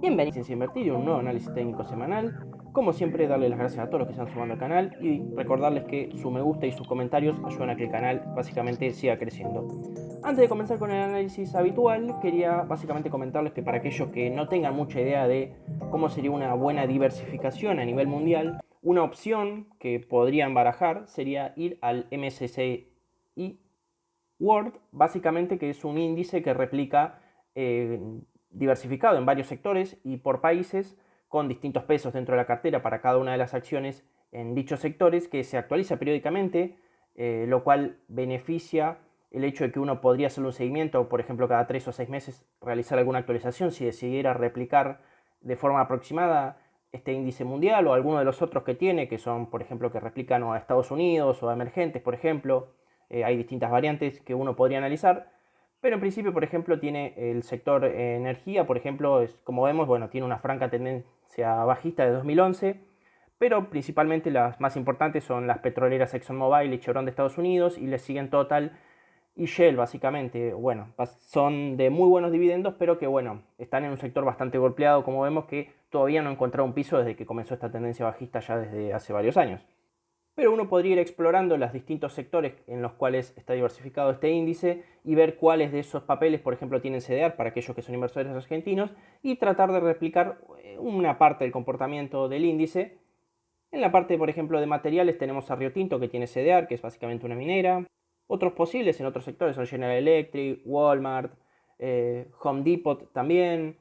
Bienvenidos a Invertir y un nuevo análisis técnico semanal. Como siempre, darle las gracias a todos los que se están sumando al canal y recordarles que su me gusta y sus comentarios ayudan a que el canal básicamente siga creciendo. Antes de comenzar con el análisis habitual, quería básicamente comentarles que para aquellos que no tengan mucha idea de cómo sería una buena diversificación a nivel mundial, una opción que podrían barajar sería ir al MSCI World, básicamente, que es un índice que replica diversificado en varios sectores y por países, con distintos pesos dentro de la cartera para cada una de las acciones en dichos sectores, que se actualiza periódicamente, lo cual beneficia el hecho de que uno podría hacer un seguimiento, por ejemplo, cada 3 o 6 meses realizar alguna actualización si decidiera replicar de forma aproximada este índice mundial o alguno de los otros que tiene, que son, por ejemplo, que replican a Estados Unidos o a emergentes, por ejemplo. Hay distintas variantes que uno podría analizar, pero en principio, por ejemplo, tiene el sector energía, por ejemplo, como vemos, bueno, tiene una franca tendencia bajista de 2011, pero principalmente las más importantes son las petroleras ExxonMobil y Chevron de Estados Unidos, y le siguen Total y Shell, básicamente. Bueno, son de muy buenos dividendos, pero que, bueno, están en un sector bastante golpeado, como vemos, que todavía no ha encontrado un piso desde que comenzó esta tendencia bajista ya desde hace varios años. Pero uno podría ir explorando los distintos sectores en los cuales está diversificado este índice y ver cuáles de esos papeles, por ejemplo, tienen CDR para aquellos que son inversores argentinos, y tratar de replicar una parte del comportamiento del índice. En la parte, por ejemplo, de materiales tenemos a Rio Tinto, que tiene CDR, que es básicamente una minera. Otros posibles en otros sectores son General Electric, Walmart, Home Depot también.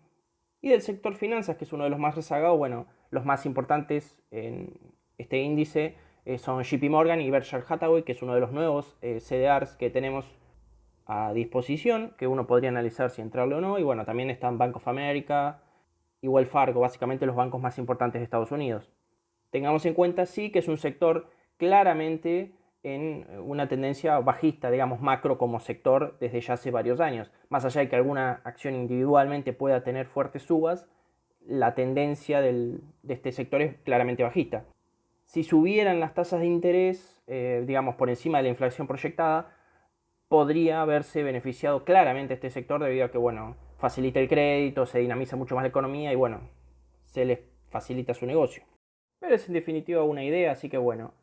Y del sector finanzas, que es uno de los más rezagados, bueno, los más importantes en este índice son JP Morgan y Berkshire Hathaway, que es uno de los nuevos CDRs que tenemos a disposición, que uno podría analizar si entrarle o no. Y bueno, también están Bank of America y Wells Fargo, básicamente los bancos más importantes de Estados Unidos. Tengamos en cuenta, sí, que es un sector claramente en una tendencia bajista, digamos, macro como sector desde ya hace varios años. Más allá de que alguna acción individualmente pueda tener fuertes subas, la tendencia de este sector es claramente bajista. Si subieran las tasas de interés, digamos, por encima de la inflación proyectada, podría haberse beneficiado claramente este sector debido a que, bueno, facilita el crédito, se dinamiza mucho más la economía y, bueno, se les facilita su negocio. Pero es en definitiva una idea, así que bueno,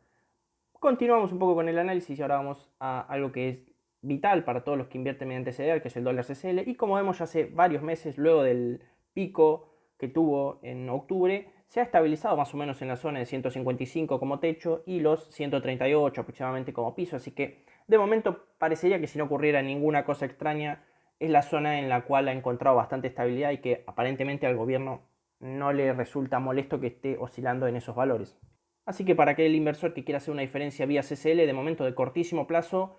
continuamos un poco con el análisis y ahora vamos a algo que es vital para todos los que invierten mediante CDR, que es el dólar CCL. Y como vemos ya hace varios meses, luego del pico que tuvo en octubre, se ha estabilizado más o menos en la zona de 155 como techo y los 138 aproximadamente como piso. Así que de momento parecería que si no ocurriera ninguna cosa extraña, es la zona en la cual ha encontrado bastante estabilidad y que aparentemente al gobierno no le resulta molesto que esté oscilando en esos valores. Así que para aquel inversor que quiera hacer una diferencia vía CCL, de momento de cortísimo plazo,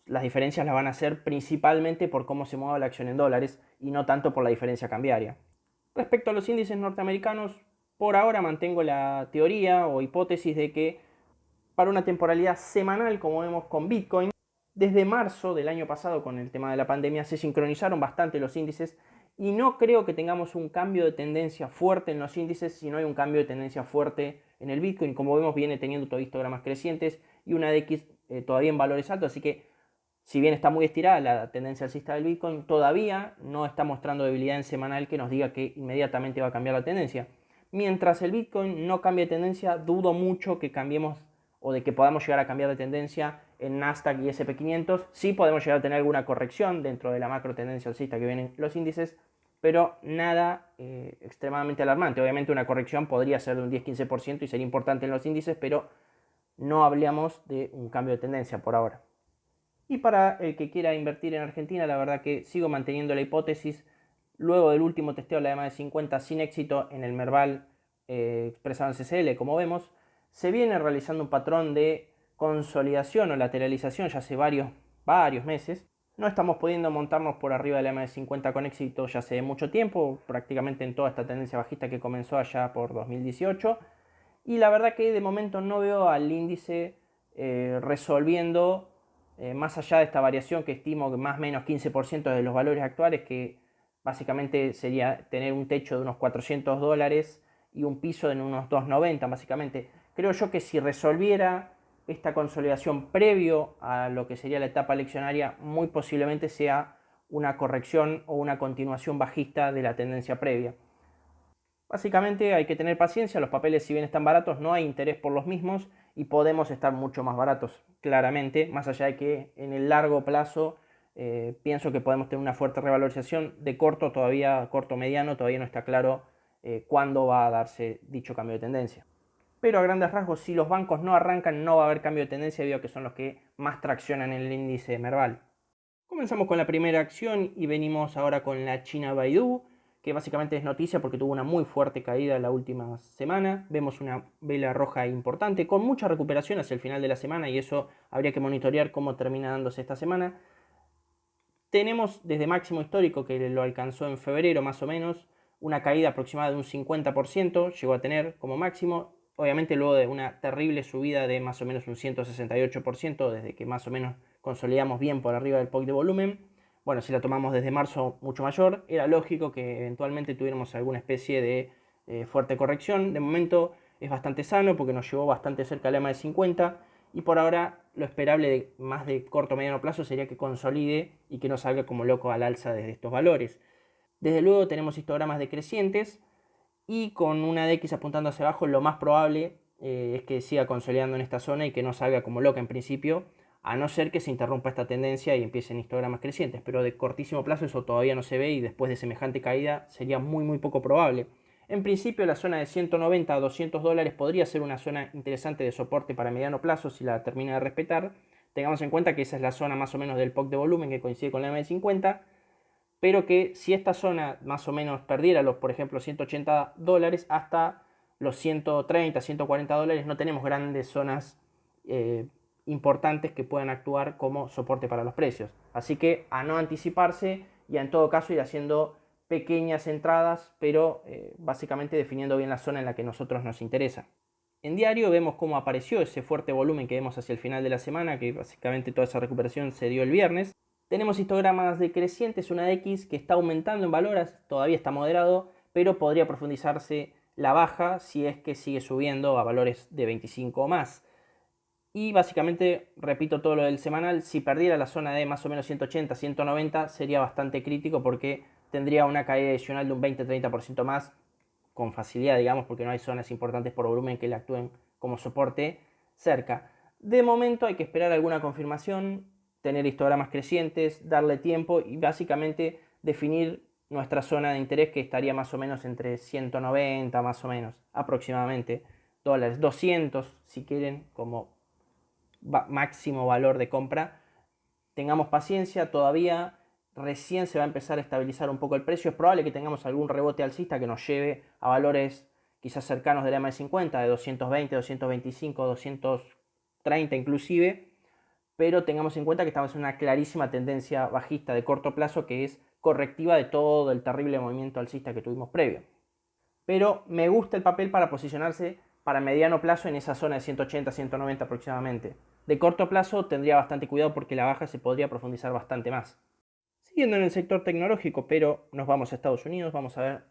las diferencias las van a hacer principalmente por cómo se mueve la acción en dólares y no tanto por la diferencia cambiaria. Respecto a los índices norteamericanos, por ahora mantengo la teoría o hipótesis de que para una temporalidad semanal, como vemos con Bitcoin, desde marzo del año pasado con el tema de la pandemia se sincronizaron bastante los índices y no creo que tengamos un cambio de tendencia fuerte en los índices si no hay un cambio de tendencia fuerte en el Bitcoin. Como vemos, viene teniendo todavía histogramas crecientes y una DX todavía en valores altos, así que si bien está muy estirada la tendencia alcista del Bitcoin, todavía no está mostrando debilidad en semanal que nos diga que inmediatamente va a cambiar la tendencia. Mientras el Bitcoin no cambie de tendencia, dudo mucho que cambiemos o de que podamos llegar a cambiar de tendencia en Nasdaq y SP500. Sí podemos llegar a tener alguna corrección dentro de la macro tendencia alcista que vienen los índices, pero nada extremadamente alarmante. Obviamente una corrección podría ser de un 10-15% y sería importante en los índices, pero no hablamos de un cambio de tendencia por ahora. Y para el que quiera invertir en Argentina, la verdad que sigo manteniendo la hipótesis. Luego del último testeo de la EMA de 50 sin éxito en el Merval expresado en CCL, como vemos, se viene realizando un patrón de consolidación o lateralización ya hace varios meses. No estamos pudiendo montarnos por arriba de la EMA de 50 con éxito ya hace mucho tiempo, prácticamente en toda esta tendencia bajista que comenzó allá por 2018. Y la verdad que de momento no veo al índice resolviendo más allá de esta variación que estimo que más o menos 15% de los valores actuales, que básicamente sería tener un techo de unos $400 y un piso de unos 290 básicamente. Creo yo que si resolviera esta consolidación previo a lo que sería la etapa eleccionaria, muy posiblemente sea una corrección o una continuación bajista de la tendencia previa. Básicamente hay que tener paciencia, los papeles si bien están baratos no hay interés por los mismos y podemos estar mucho más baratos, claramente, más allá de que en el largo plazo pienso que podemos tener una fuerte revalorización. De corto todavía, corto mediano, todavía no está claro cuándo va a darse dicho cambio de tendencia. Pero a grandes rasgos, si los bancos no arrancan, no va a haber cambio de tendencia debido a que son los que más traccionan en el índice Merval. Comenzamos con la primera acción y venimos ahora con la China Baidu, que básicamente es noticia porque tuvo una muy fuerte caída la última semana. Vemos una vela roja importante con mucha recuperación hacia el final de la semana y eso habría que monitorear cómo termina dándose esta semana. Tenemos desde máximo histórico que lo alcanzó en febrero más o menos, una caída aproximada de un 50%, llegó a tener como máximo, obviamente luego de una terrible subida de más o menos un 168%, desde que más o menos consolidamos bien por arriba del POC de volumen. Bueno, si la tomamos desde marzo mucho mayor, era lógico que eventualmente tuviéramos alguna especie de fuerte corrección. De momento es bastante sano porque nos llevó bastante cerca de la EMA de 50 y por ahora lo esperable más de corto o mediano plazo sería que consolide y que no salga como loco al alza desde estos valores. Desde luego tenemos histogramas decrecientes y con una DX apuntando hacia abajo lo más probable es que siga consolidando en esta zona y que no salga como loca en principio, a no ser que se interrumpa esta tendencia y empiecen histogramas crecientes, pero de cortísimo plazo eso todavía no se ve y después de semejante caída sería muy poco probable. En principio la zona de 190 a 200 dólares podría ser una zona interesante de soporte para mediano plazo si la termina de respetar. Tengamos en cuenta que esa es la zona más o menos del POC de volumen que coincide con la M50, pero que si esta zona más o menos perdiera los, por ejemplo, 180 dólares hasta los 130, 140 dólares, no tenemos grandes zonas importantes que puedan actuar como soporte para los precios. Así que a no anticiparse y en todo caso ir haciendo pequeñas entradas, pero básicamente definiendo bien la zona en la que a nosotros nos interesa. En diario vemos cómo apareció ese fuerte volumen que vemos hacia el final de la semana, que básicamente toda esa recuperación se dio el viernes. Tenemos histogramas decrecientes, una X que está aumentando en valores, todavía está moderado, pero podría profundizarse la baja si es que sigue subiendo a valores de 25 o más. Y básicamente, repito todo lo del semanal, si perdiera la zona de más o menos 180, 190 sería bastante crítico porque tendría una caída adicional de un 20-30% más con facilidad, digamos, porque no hay zonas importantes por volumen que le actúen como soporte cerca. De momento hay que esperar alguna confirmación, tener histogramas crecientes, darle tiempo y básicamente definir nuestra zona de interés que estaría más o menos entre 190 más o menos aproximadamente dólares, 200 si quieren como máximo valor de compra. Tengamos paciencia, todavía recién se va a empezar a estabilizar un poco el precio. Es probable que tengamos algún rebote alcista que nos lleve a valores quizás cercanos de la M50, de 220, 225, 230 inclusive, pero tengamos en cuenta que estamos en una clarísima tendencia bajista de corto plazo que es correctiva de todo el terrible movimiento alcista que tuvimos previo. Pero me gusta el papel para posicionarse para mediano plazo en esa zona de 180, 190 aproximadamente. De corto plazo tendría bastante cuidado porque la baja se podría profundizar bastante más. Siguiendo en el sector tecnológico, pero nos vamos a Estados Unidos, vamos a ver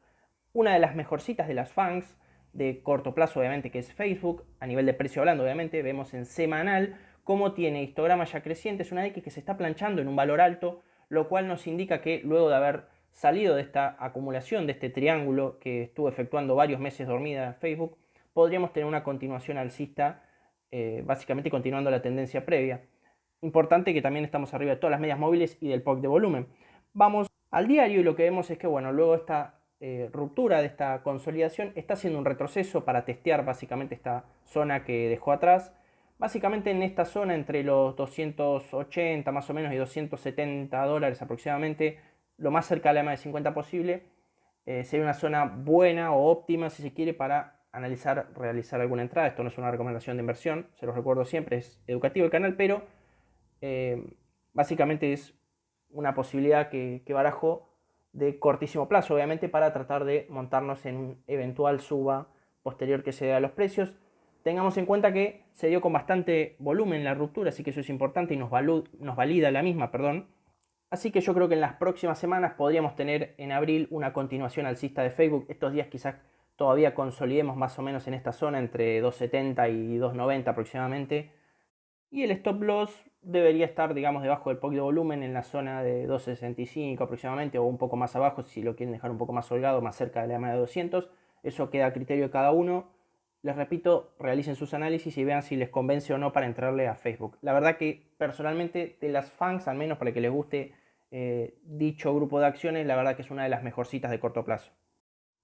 una de las mejorcitas de las FANGs de corto plazo, obviamente, que es Facebook. A nivel de precio hablando, obviamente, vemos en semanal cómo tiene histogramas ya crecientes, una X que se está planchando en un valor alto, lo cual nos indica que luego de haber salido de esta acumulación, de este triángulo que estuvo efectuando varios meses dormida Facebook, podríamos tener una continuación alcista, básicamente continuando la tendencia previa. Importante que también estamos arriba de todas las medias móviles y del POC de volumen. Vamos al diario y lo que vemos es que, bueno, luego esta ruptura de esta consolidación está haciendo un retroceso para testear básicamente esta zona que dejó atrás. Básicamente en esta zona entre los 280 más o menos y 270 dólares aproximadamente, lo más cerca de la EMA de 50 posible, sería una zona buena o óptima si se quiere para analizar, realizar alguna entrada. Esto no es una recomendación de inversión, se los recuerdo siempre, es educativo el canal, pero básicamente es una posibilidad que barajo de cortísimo plazo, obviamente para tratar de montarnos en un eventual suba posterior que se dé a los precios. Tengamos en cuenta que se dio con bastante volumen la ruptura, así que eso es importante y nos valida la misma, perdón. Así que yo creo que en las próximas semanas podríamos tener en abril una continuación alcista de Facebook. Estos días quizás todavía consolidemos más o menos en esta zona entre 270 y 290 aproximadamente. Y el stop loss debería estar, digamos, debajo del POC de volumen en la zona de 265 aproximadamente o un poco más abajo si lo quieren dejar un poco más holgado, más cerca de la EMA de 200. Eso queda a criterio de cada uno. Les repito, realicen sus análisis y vean si les convence o no para entrarle a Facebook. La verdad que personalmente de las FANGs, al menos para que les guste dicho grupo de acciones, la verdad que es una de las mejorcitas de corto plazo.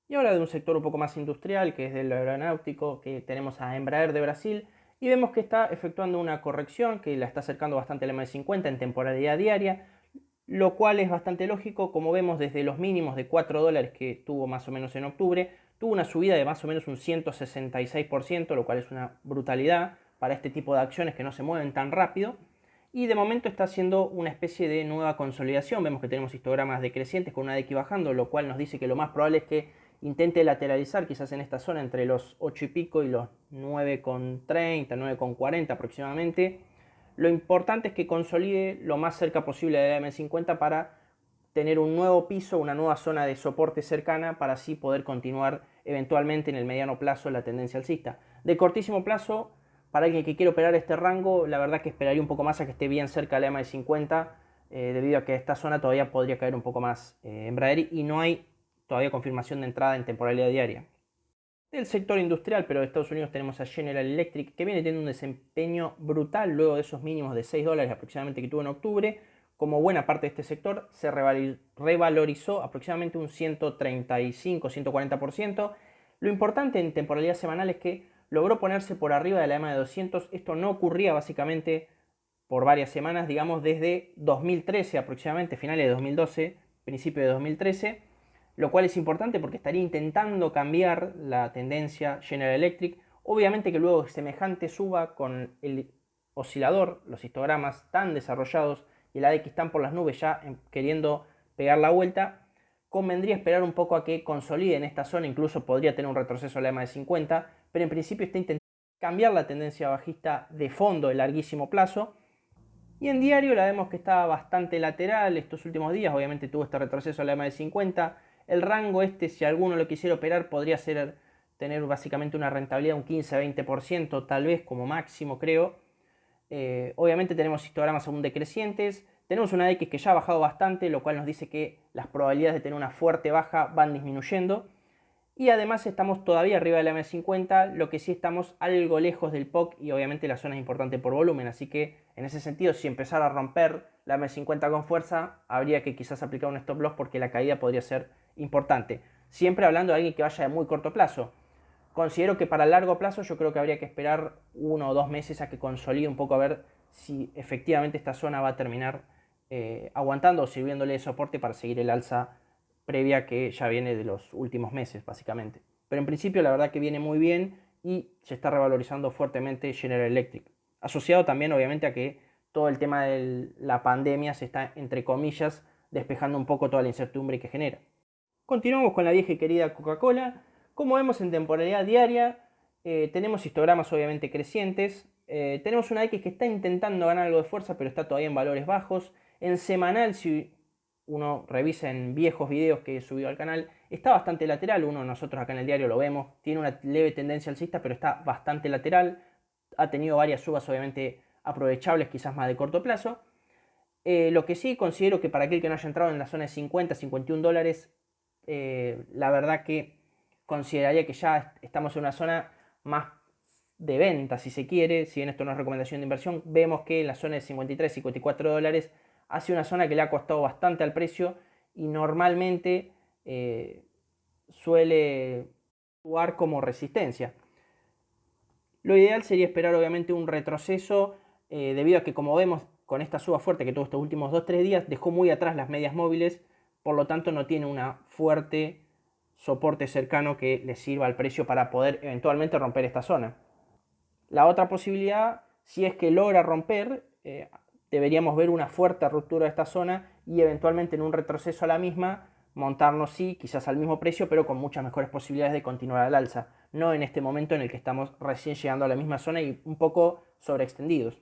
Y ahora de un sector un poco más industrial, que es del aeronáutico, que tenemos a Embraer de Brasil, y vemos que está efectuando una corrección que la está acercando bastante al M50 en temporalidad diaria, lo cual es bastante lógico. Como vemos, desde los mínimos de 4 dólares que tuvo más o menos en octubre, tuvo una subida de más o menos un 166%, lo cual es una brutalidad para este tipo de acciones que no se mueven tan rápido. Y de momento está haciendo una especie de nueva consolidación. Vemos que tenemos histogramas decrecientes con una DX bajando, lo cual nos dice que lo más probable es que intente lateralizar quizás en esta zona entre los 8 y pico y los 9,30, 9,40 aproximadamente. Lo importante es que consolide lo más cerca posible de la M50 para tener un nuevo piso, una nueva zona de soporte cercana, para así poder continuar eventualmente en el mediano plazo la tendencia alcista. De cortísimo plazo, para alguien que quiere operar este rango, la verdad que esperaría un poco más a que esté bien cerca de la M50, debido a que esta zona todavía podría caer un poco más Embraer y no hay todavía confirmación de entrada en temporalidad diaria. Del sector industrial, pero de Estados Unidos, tenemos a General Electric, que viene teniendo un desempeño brutal luego de esos mínimos de 6 dólares aproximadamente que tuvo en octubre. Como buena parte de este sector, se revalorizó aproximadamente un 135-140%. Lo importante en temporalidad semanal es que logró ponerse por arriba de la EMA de 200. Esto no ocurría básicamente por varias semanas, digamos desde 2013 aproximadamente, finales de 2012, principio de 2013, lo cual es importante porque estaría intentando cambiar la tendencia General Electric. Obviamente que luego semejante suba con el oscilador, los histogramas tan desarrollados y el ADX están por las nubes ya queriendo pegar la vuelta, convendría esperar un poco a que consolide en esta zona. Incluso podría tener un retroceso a la EMA de 50, pero en principio está intentando cambiar la tendencia bajista de fondo de larguísimo plazo. Y en diario la vemos que está bastante lateral estos últimos días. Obviamente tuvo este retroceso a la EMA de 50. El rango este, si alguno lo quisiera operar, podría ser tener básicamente una rentabilidad de un 15-20%, tal vez como máximo, creo. Obviamente tenemos histogramas aún decrecientes. Tenemos una X que ya ha bajado bastante, lo cual nos dice que las probabilidades de tener una fuerte baja van disminuyendo. Y además estamos todavía arriba de la M50, lo que sí estamos algo lejos del POC y obviamente la zona es importante por volumen, así que en ese sentido, si empezara a romper la M50 con fuerza, habría que quizás aplicar un stop loss porque la caída podría ser importante. Siempre hablando de alguien que vaya de muy corto plazo. Considero que para largo plazo yo creo que habría que esperar 1 o 2 meses a que consolide un poco, a ver si efectivamente esta zona va a terminar aguantando o sirviéndole de soporte para seguir el alza previa que ya viene de los últimos meses básicamente. Pero en principio la verdad que viene muy bien y se está revalorizando fuertemente General Electric. Asociado también obviamente a que todo el tema de la pandemia se está, entre comillas, despejando un poco toda la incertidumbre que genera. Continuamos con la vieja y querida Coca-Cola. Como vemos en temporalidad diaria, tenemos histogramas obviamente crecientes. Tenemos una X que está intentando ganar algo de fuerza, pero está todavía en valores bajos. En semanal, si uno revisa en viejos videos que he subido al canal, está bastante lateral. Nosotros acá en el diario lo vemos. Tiene una leve tendencia alcista, pero está bastante lateral. Ha tenido varias subas obviamente aprovechables, quizás más de corto plazo. Lo que sí considero que para aquel que no haya entrado en la zona de 50, 51 dólares, la verdad que consideraría que ya estamos en una zona más de venta, si se quiere. Si bien esto no es recomendación de inversión, vemos que en la zona de 53, 54 dólares ha sido una zona que le ha costado bastante al precio y normalmente suele actuar como resistencia. Lo ideal sería esperar obviamente un retroceso, debido a que, como vemos, con esta suba fuerte que tuvo estos últimos 2-3 días, dejó muy atrás las medias móviles, por lo tanto no tiene una fuerte soporte cercano que le sirva al precio para poder eventualmente romper esta zona. La otra posibilidad, si es que logra romper, deberíamos ver una fuerte ruptura de esta zona y eventualmente en un retroceso a la misma montarnos, sí, quizás al mismo precio, pero con muchas mejores posibilidades de continuar al alza. No en este momento en el que estamos recién llegando a la misma zona y un poco sobreextendidos.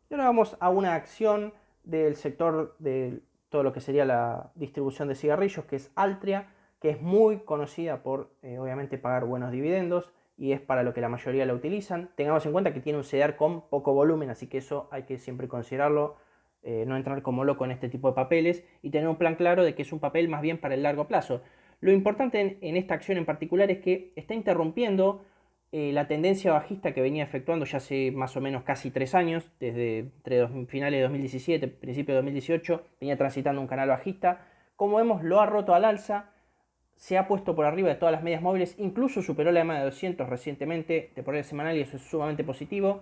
Y ahora vamos a una acción del sector de todo lo que sería la distribución de cigarrillos, que es Altria, que es muy conocida por obviamente pagar buenos dividendos y es para lo que la mayoría la utilizan. Tengamos en cuenta que tiene un CEDR con poco volumen, así que eso hay que siempre considerarlo, no entrar como loco en este tipo de papeles y tener un plan claro de que es un papel más bien para el largo plazo. Lo importante en esta acción en particular es que está interrumpiendo la tendencia bajista que venía efectuando ya hace más o menos casi 3 años, desde finales de 2017, principio de 2018, venía transitando un canal bajista. Como vemos, lo ha roto al alza, se ha puesto por arriba de todas las medias móviles, incluso superó la EMA de 200 recientemente, temporal semanal, y eso es sumamente positivo.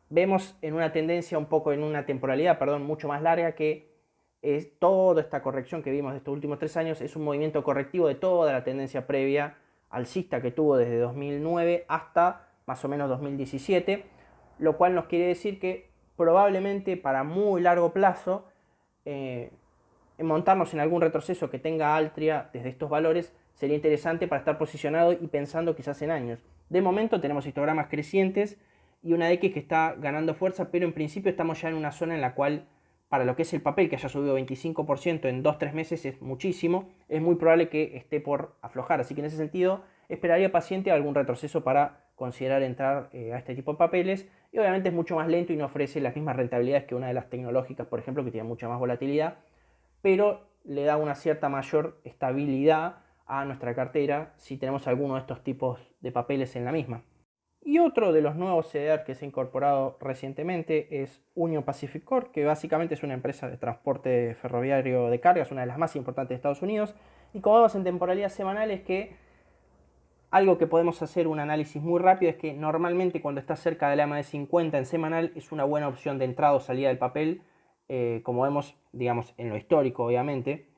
Vemos en una tendencia un poco, en una temporalidad, perdón, mucho más larga, que es toda esta corrección que vimos de estos últimos 3 años es un movimiento correctivo de toda la tendencia previa alcista que tuvo desde 2009 hasta más o menos 2017, lo cual nos quiere decir que probablemente para muy largo plazo montarnos en algún retroceso que tenga Altria desde estos valores sería interesante para estar posicionado y pensando quizás en años. De momento tenemos histogramas crecientes y una X que está ganando fuerza, pero en principio estamos ya en una zona en la cual, para lo que es el papel, que haya subido 25% en 2-3 meses es muchísimo, es muy probable que esté por aflojar. Así que en ese sentido esperaría paciente algún retroceso para considerar entrar a este tipo de papeles. Y obviamente es mucho más lento y no ofrece las mismas rentabilidades que una de las tecnológicas, por ejemplo, que tiene mucha más volatilidad, pero le da una cierta mayor estabilidad a nuestra cartera si tenemos alguno de estos tipos de papeles en la misma. Y otro de los nuevos CDR que se ha incorporado recientemente es Union Pacific Corp, que básicamente es una empresa de transporte ferroviario de cargas, una de las más importantes de Estados Unidos. Y como vemos en temporalidad semanal es que algo que podemos hacer un análisis muy rápido es que normalmente cuando está cerca de la EMA de 50 en semanal es una buena opción de entrada o salida del papel, como vemos, digamos, en lo histórico, obviamente.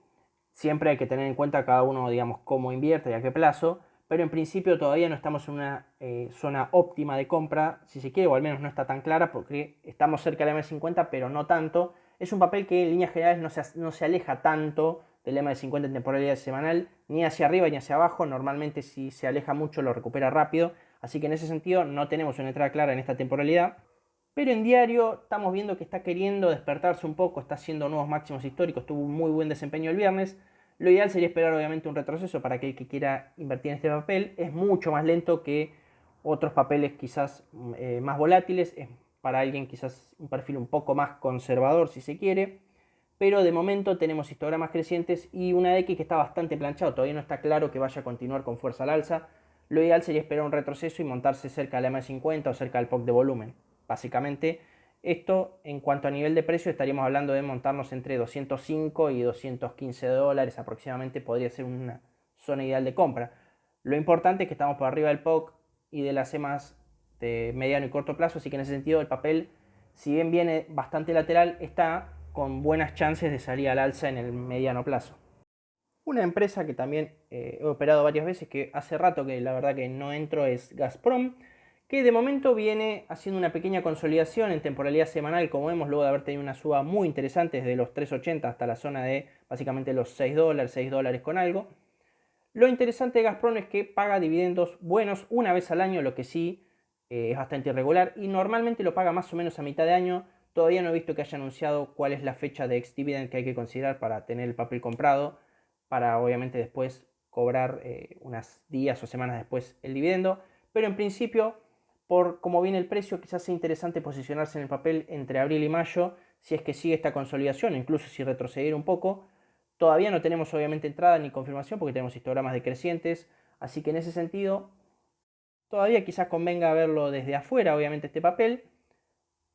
Siempre hay que tener en cuenta cada uno, digamos, cómo invierte y a qué plazo, pero en principio todavía no estamos en una zona óptima de compra, si se quiere, o al menos no está tan clara, porque estamos cerca de la M50, pero no tanto. Es un papel que en líneas generales no se aleja tanto del M50 en temporalidad semanal, ni hacia arriba ni hacia abajo. Normalmente si se aleja mucho lo recupera rápido, así que en ese sentido no tenemos una entrada clara en esta temporalidad. Pero en diario estamos viendo que está queriendo despertarse un poco, está haciendo nuevos máximos históricos, tuvo un muy buen desempeño el viernes. Lo ideal sería esperar obviamente un retroceso para aquel que quiera invertir en este papel. Es mucho más lento que otros papeles quizás más volátiles. Es para alguien quizás un perfil un poco más conservador si se quiere. Pero de momento tenemos histogramas crecientes y una X que está bastante planchado. Todavía no está claro que vaya a continuar con fuerza al alza. Lo ideal sería esperar un retroceso y montarse cerca de la M50 o cerca del POC de volumen. Básicamente, esto en cuanto a nivel de precio estaríamos hablando de montarnos entre 205 y 215 dólares aproximadamente, podría ser una zona ideal de compra. Lo importante es que estamos por arriba del POC y de las EMAs de mediano y corto plazo, así que en ese sentido el papel, si bien viene bastante lateral, está con buenas chances de salir al alza en el mediano plazo. Una empresa que también he operado varias veces, que hace rato que la verdad que no entro, es Gazprom, que de momento viene haciendo una pequeña consolidación en temporalidad semanal, como vemos, luego de haber tenido una suba muy interesante desde los 3.80 hasta la zona de básicamente los 6 dólares, 6 dólares con algo. Lo interesante de Gazprom es que paga dividendos buenos una vez al año, lo que sí es bastante irregular, y normalmente lo paga más o menos a mitad de año. Todavía no he visto que haya anunciado cuál es la fecha de ex-dividend que hay que considerar para tener el papel comprado, para obviamente después cobrar unos días o semanas después el dividendo, pero en principio, por cómo viene el precio, quizás sea interesante posicionarse en el papel entre abril y mayo, si es que sigue esta consolidación, incluso si retroceder un poco. Todavía no tenemos obviamente entrada ni confirmación porque tenemos histogramas decrecientes, así que en ese sentido todavía quizás convenga verlo desde afuera, obviamente este papel,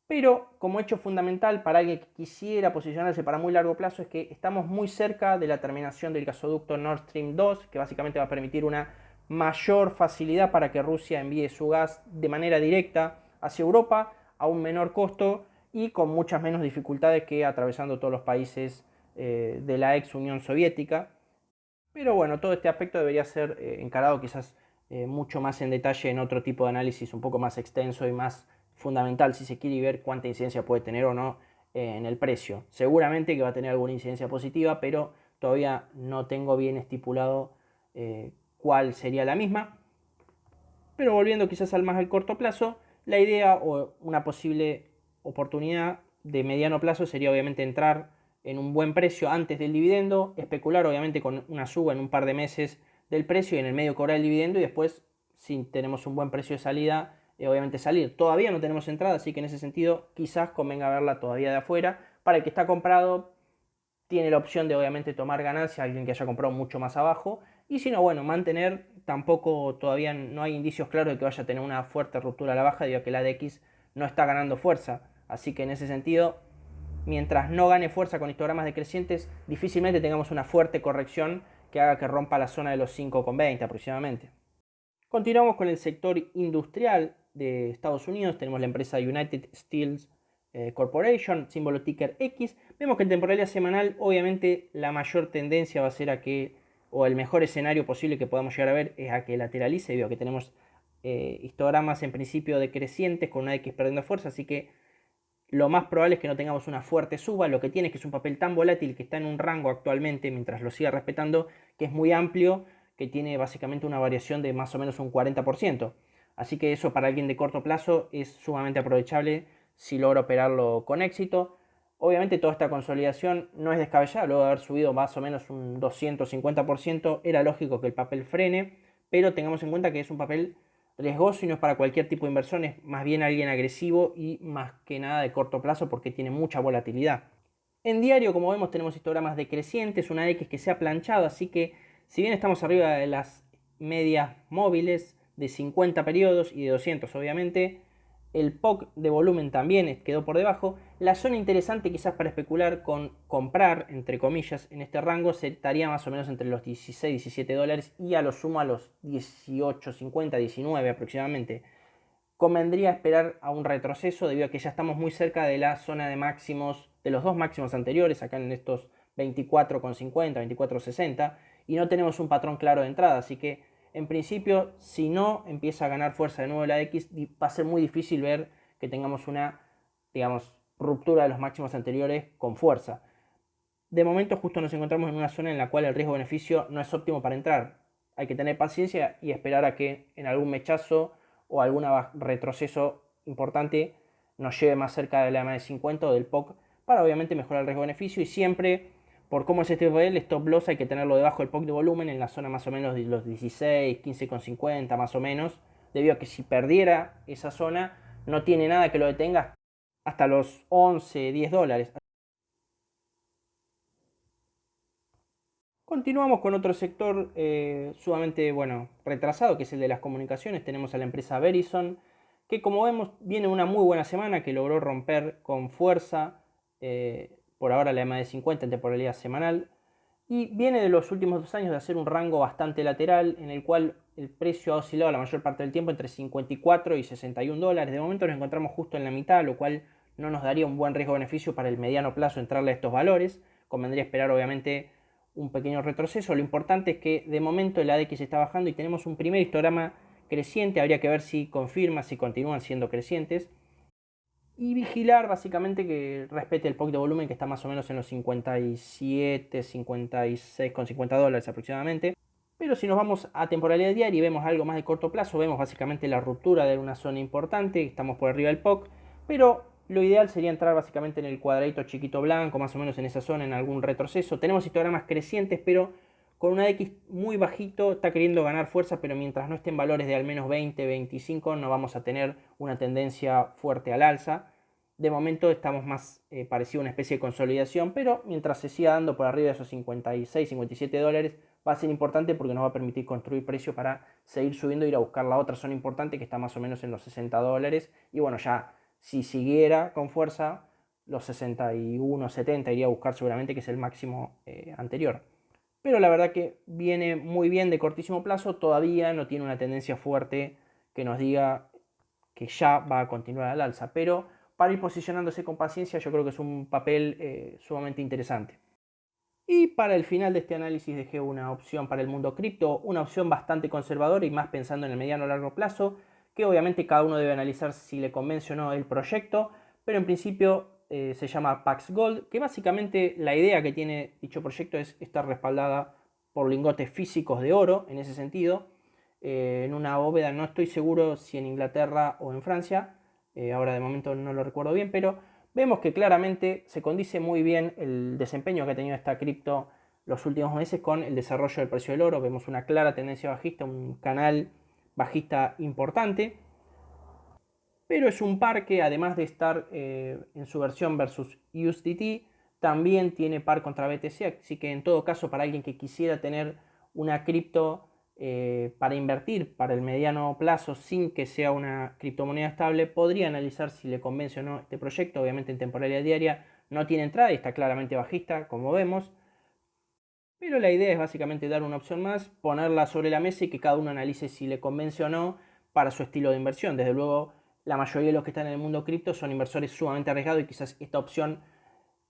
pero como hecho fundamental para alguien que quisiera posicionarse para muy largo plazo es que estamos muy cerca de la terminación del gasoducto Nord Stream 2, que básicamente va a permitir una mayor facilidad para que Rusia envíe su gas de manera directa hacia Europa a un menor costo y con muchas menos dificultades que atravesando todos los países de la ex Unión Soviética. Pero bueno, todo este aspecto debería ser encarado quizás mucho más en detalle en otro tipo de análisis un poco más extenso y más fundamental si se quiere ver cuánta incidencia puede tener o no en el precio. Seguramente que va a tener alguna incidencia positiva, pero todavía no tengo bien estipulado cuál sería la misma. Pero volviendo quizás al más al corto plazo, la idea o una posible oportunidad de mediano plazo sería obviamente entrar en un buen precio antes del dividendo, especular obviamente con una suba en un par de meses del precio y en el medio cobrar el dividendo y después, si tenemos un buen precio de salida, obviamente salir. Todavía no tenemos entrada, así que en ese sentido quizás convenga verla todavía de afuera. Para el que está comprado, tiene la opción de obviamente tomar ganancia alguien que haya comprado mucho más abajo. Y si no, bueno, mantener, tampoco todavía no hay indicios claros de que vaya a tener una fuerte ruptura a la baja, debido a que la ADX no está ganando fuerza. Así que en ese sentido, mientras no gane fuerza con histogramas decrecientes, difícilmente tengamos una fuerte corrección que haga que rompa la zona de los 5,20 aproximadamente. Continuamos con el sector industrial de Estados Unidos. Tenemos la empresa United Steels Corporation, símbolo ticker X. Vemos que en temporalidad semanal, obviamente, la mayor tendencia va a ser a que, o el mejor escenario posible que podamos llegar a ver, es a que lateralice, debido a que tenemos histogramas en principio decrecientes con una X perdiendo fuerza, así que lo más probable es que no tengamos una fuerte suba. Lo que tiene es que es un papel tan volátil que está en un rango actualmente, mientras lo siga respetando, que es muy amplio, que tiene básicamente una variación de más o menos un 40%. Así que eso para alguien de corto plazo es sumamente aprovechable si logra operarlo con éxito. Obviamente toda esta consolidación no es descabellada, luego de haber subido más o menos un 250%, era lógico que el papel frene, pero tengamos en cuenta que es un papel riesgoso y no es para cualquier tipo de inversión, es más bien alguien agresivo y más que nada de corto plazo porque tiene mucha volatilidad. En diario, como vemos, tenemos histogramas decrecientes, una X que se ha planchado, así que si bien estamos arriba de las medias móviles de 50 periodos y de 200 obviamente, el POC de volumen también quedó por debajo. La zona interesante quizás para especular con comprar, entre comillas, en este rango se estaría más o menos entre los 16, 17 dólares y a lo sumo a los 18, 50, 19 aproximadamente. Convendría esperar a un retroceso debido a que ya estamos muy cerca de la zona de máximos, de los dos máximos anteriores, acá en estos 24,50, 24,60, y no tenemos un patrón claro de entrada, así que en principio, si no empieza a ganar fuerza de nuevo la X, va a ser muy difícil ver que tengamos una, digamos, ruptura de los máximos anteriores con fuerza. De momento justo nos encontramos en una zona en la cual el riesgo-beneficio no es óptimo para entrar. Hay que tener paciencia y esperar a que en algún mechazo o algún retroceso importante nos lleve más cerca de la EMA de 50 o del POC para obviamente mejorar el riesgo-beneficio, y siempre por cómo es este papel, stop loss hay que tenerlo debajo del POC de volumen en la zona más o menos de los 16, 15,50 más o menos, debido a que si perdiera esa zona no tiene nada que lo detenga hasta los 11, 10 dólares. Continuamos con otro sector sumamente bueno, retrasado, que es el de las comunicaciones. Tenemos a la empresa Verizon, que como vemos viene una muy buena semana, que logró romper con fuerza por ahora la EMA de 50 en temporalidad semanal, y viene de los últimos 2 años de hacer un rango bastante lateral en el cual el precio ha oscilado la mayor parte del tiempo entre 54 y 61 dólares. De momento nos encontramos justo en la mitad, lo cual no nos daría un buen riesgo-beneficio para el mediano plazo entrarle a estos valores. Convendría esperar obviamente un pequeño retroceso. Lo importante es que de momento el ADX está bajando y tenemos un primer histograma creciente. Habría que ver si confirma, si continúan siendo crecientes. Y vigilar básicamente que respete el POC de volumen, que está más o menos en los 57, 56,50 dólares aproximadamente. Pero si nos vamos a temporalidad diaria y vemos algo más de corto plazo, vemos básicamente la ruptura de una zona importante, estamos por arriba del POC, pero lo ideal sería entrar básicamente en el cuadradito chiquito blanco, más o menos en esa zona, en algún retroceso. Tenemos histogramas crecientes, pero con una X muy bajito, está queriendo ganar fuerza, pero mientras no estén valores de al menos 20, 25, no vamos a tener una tendencia fuerte al alza. De momento estamos más parecido a una especie de consolidación, pero mientras se siga dando por arriba de esos 56, 57 dólares, va a ser importante porque nos va a permitir construir precio para seguir subiendo e ir a buscar la otra zona importante que está más o menos en los 60 dólares. Y bueno, ya si siguiera con fuerza, los 61, 70 iría a buscar seguramente, que es el máximo anterior. Pero la verdad que viene muy bien de cortísimo plazo, todavía no tiene una tendencia fuerte que nos diga que ya va a continuar al alza, pero para ir posicionándose con paciencia yo creo que es un papel sumamente interesante. Y para el final de este análisis dejé una opción para el mundo cripto, una opción bastante conservadora y más pensando en el mediano o largo plazo, que obviamente cada uno debe analizar si le convence o no el proyecto, pero en principio se llama Pax Gold, que básicamente la idea que tiene dicho proyecto es estar respaldada por lingotes físicos de oro, en ese sentido, en una bóveda, no estoy seguro si en Inglaterra o en Francia, ahora de momento no lo recuerdo bien, pero vemos que claramente se condice muy bien el desempeño que ha tenido esta cripto los últimos meses con el desarrollo del precio del oro. Vemos una clara tendencia bajista, un canal bajista importante, pero es un par que además de estar en su versión versus USDT, también tiene par contra BTC, así que en todo caso para alguien que quisiera tener una cripto para invertir para el mediano plazo sin que sea una criptomoneda estable, podría analizar si le convence o no este proyecto. Obviamente en temporalidad diaria no tiene entrada y está claramente bajista, como vemos. Pero la idea es básicamente dar una opción más, ponerla sobre la mesa y que cada uno analice si le convence o no para su estilo de inversión. Desde luego, la mayoría de los que están en el mundo cripto son inversores sumamente arriesgados y quizás esta opción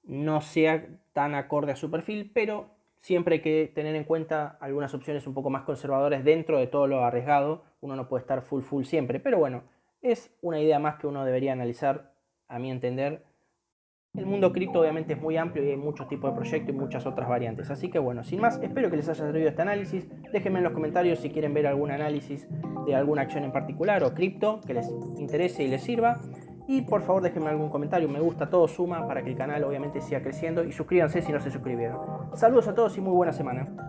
no sea tan acorde a su perfil, pero siempre hay que tener en cuenta algunas opciones un poco más conservadoras dentro de todo lo arriesgado. Uno no puede estar full siempre, pero bueno, es una idea más que uno debería analizar, a mi entender. El mundo cripto obviamente es muy amplio y hay muchos tipos de proyectos y muchas otras variantes. Así que bueno, sin más, espero que les haya servido este análisis. Déjenme en los comentarios si quieren ver algún análisis de alguna acción en particular o cripto que les interese y les sirva. Y por favor déjenme algún comentario, me gusta, todo suma para que el canal obviamente siga creciendo y suscríbanse si no se suscribieron. Saludos a todos y muy buena semana.